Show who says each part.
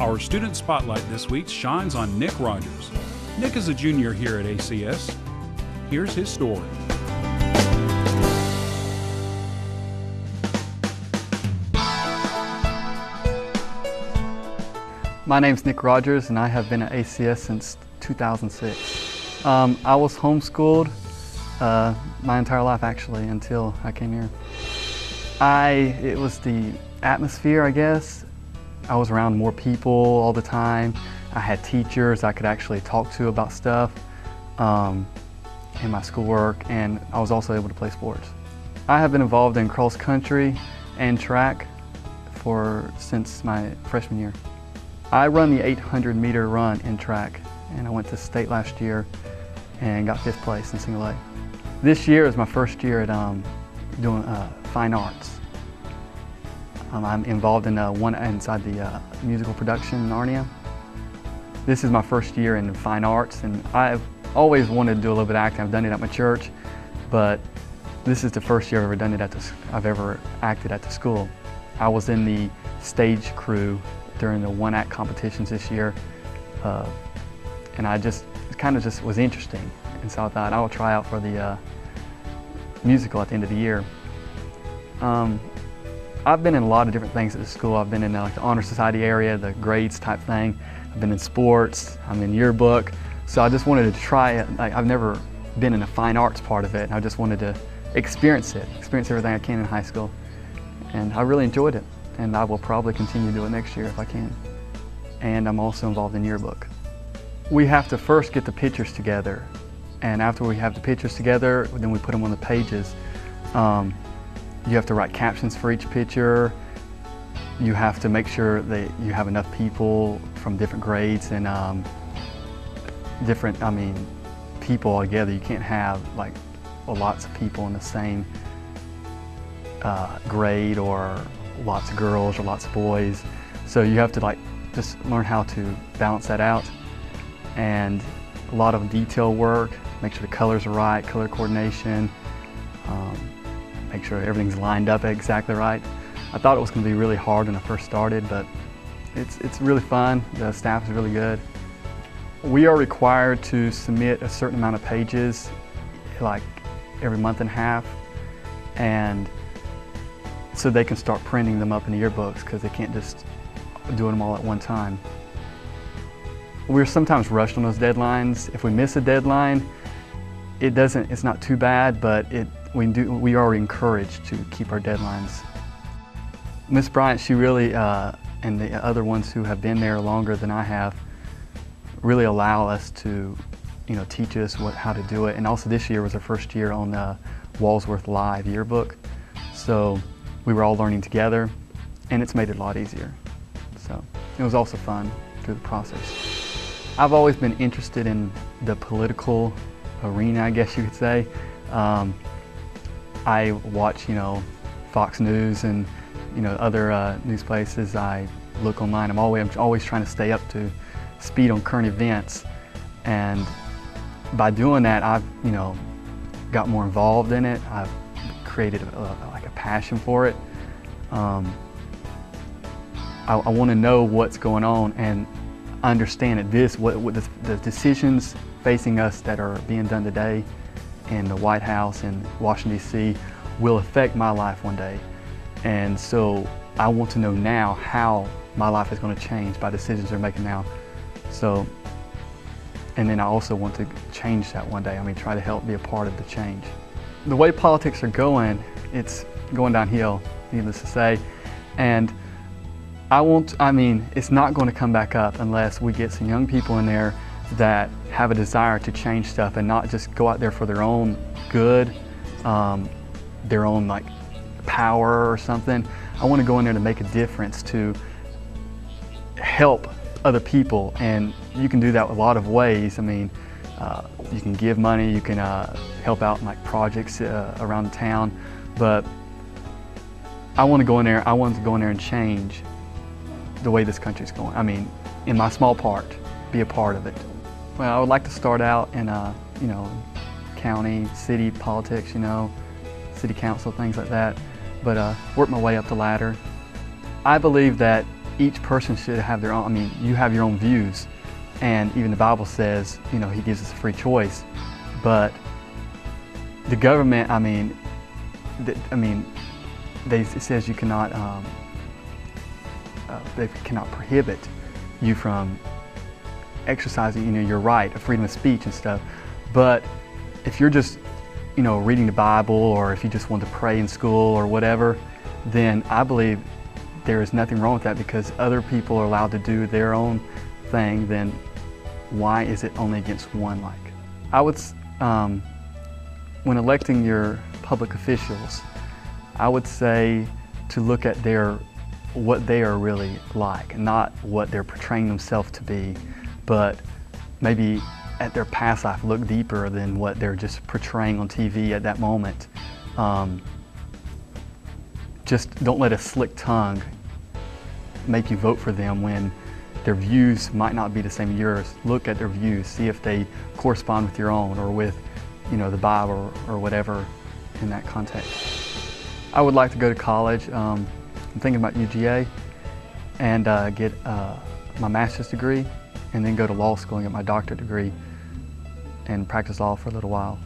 Speaker 1: Our student spotlight this week shines on Nick Rogers. Nick is a junior here at ACS. Here's his story.
Speaker 2: My name's Nick Rogers and I have been at ACS since 2006. I was homeschooled my entire life actually until I came here. It was the atmosphere, I guess. I was around more people all the time. I had teachers I could actually talk to about stuff in my schoolwork, and I was also able to play sports. I have been involved in cross country and track since my freshman year. I run the 800-meter run in track, and I went to state last year and got 5th place in single A. This year is my first year at doing fine arts. I'm involved in inside the musical production in Narnia. This is my first year in fine arts, and I've always wanted to do a little bit of acting. I've done it at my church, but this is the first year I've ever acted at the school. I was in the stage crew during the one-act competitions this year, and it kind of just was interesting, and so I thought I would try out for the musical at the end of the year. I've been in a lot of different things at the school. I've been in the Honor Society area, the grades type thing. I've been in sports, I'm in yearbook, so I just wanted to try it. I've never been in the fine arts part of it, and I just wanted to experience everything I can in high school, and I really enjoyed it. And I will probably continue to do it next year if I can. And I'm also involved in yearbook. We have to first get the pictures together, and after we have the pictures together, then we put them on the pages. You have to write captions for each picture. You have to make sure that you have enough people from different grades and people all together. You can't have lots of people in the same grade, or lots of girls or lots of boys. So you have to just learn how to balance that out, and a lot of detail work, make sure the colors are right, color coordination, make sure everything's lined up exactly right. I thought it was going to be really hard when I first started, but it's really fun. The staff is really good. We are required to submit a certain amount of pages every month and a half, and so they can start printing them up in the yearbooks, because they can't just do them all at one time. We're sometimes rushed on those deadlines. If we miss a deadline, it's not too bad, but we are encouraged to keep our deadlines. Miss Bryant, she really, and the other ones who have been there longer than I have, really allow us to, teach us how to do it. And also this year was our first year on the Walsworth Live yearbook. So we were all learning together, and it's made it a lot easier. So it was also fun through the process. I've always been interested in the political arena, I guess you could say. I watch, Fox News and, other news places. I look online. I'm always trying to stay up to speed on current events, and by doing that, I've, got more involved in it. I've created a passion for it. I want to know what's going on and understand that what the decisions facing us that are being done today in the White House and Washington, D.C. will affect my life one day. And so I want to know now how my life is going to change by decisions they're making now. So, and then I also want to change that one day. Try to help be a part of the change. The way politics are going, it's going downhill, needless to say. And it's not going to come back up unless we get some young people in there that have a desire to change stuff and not just go out there for their own good, their own power or something. I want to go in there to make a difference, to help other people, and you can do that a lot of ways. You can give money, you can help out in projects around the town, but I want to go in there and change the way this country's going. In my small part, be a part of it. Well, I would like to start out in county, city politics, city council, things like that, but work my way up the ladder. I believe that each person should have their own, I mean, you have your own views, and even the Bible says, you know, He gives us a free choice. But the government, it says you cannot, they cannot prohibit you from exercising, you know, your right of freedom of speech and stuff. But if you're just, you know, reading the Bible, or if you just want to pray in school or whatever, then I believe there is nothing wrong with that, because other people are allowed to do their own thing. Then why is it only against one? Like, I would, when electing your public officials, I would say to look at what they are really like, not what they're portraying themselves to be, but maybe at their past life, look deeper than what they're just portraying on TV at that moment. Just don't let a slick tongue make you vote for them when their views might not be the same as yours. Look at their views, see if they correspond with your own, or with, you know, the Bible, or whatever in that context. I would like to go to college. I'm thinking about UGA, and get my master's degree, and then go to law school and get my doctorate degree and practice law for a little while.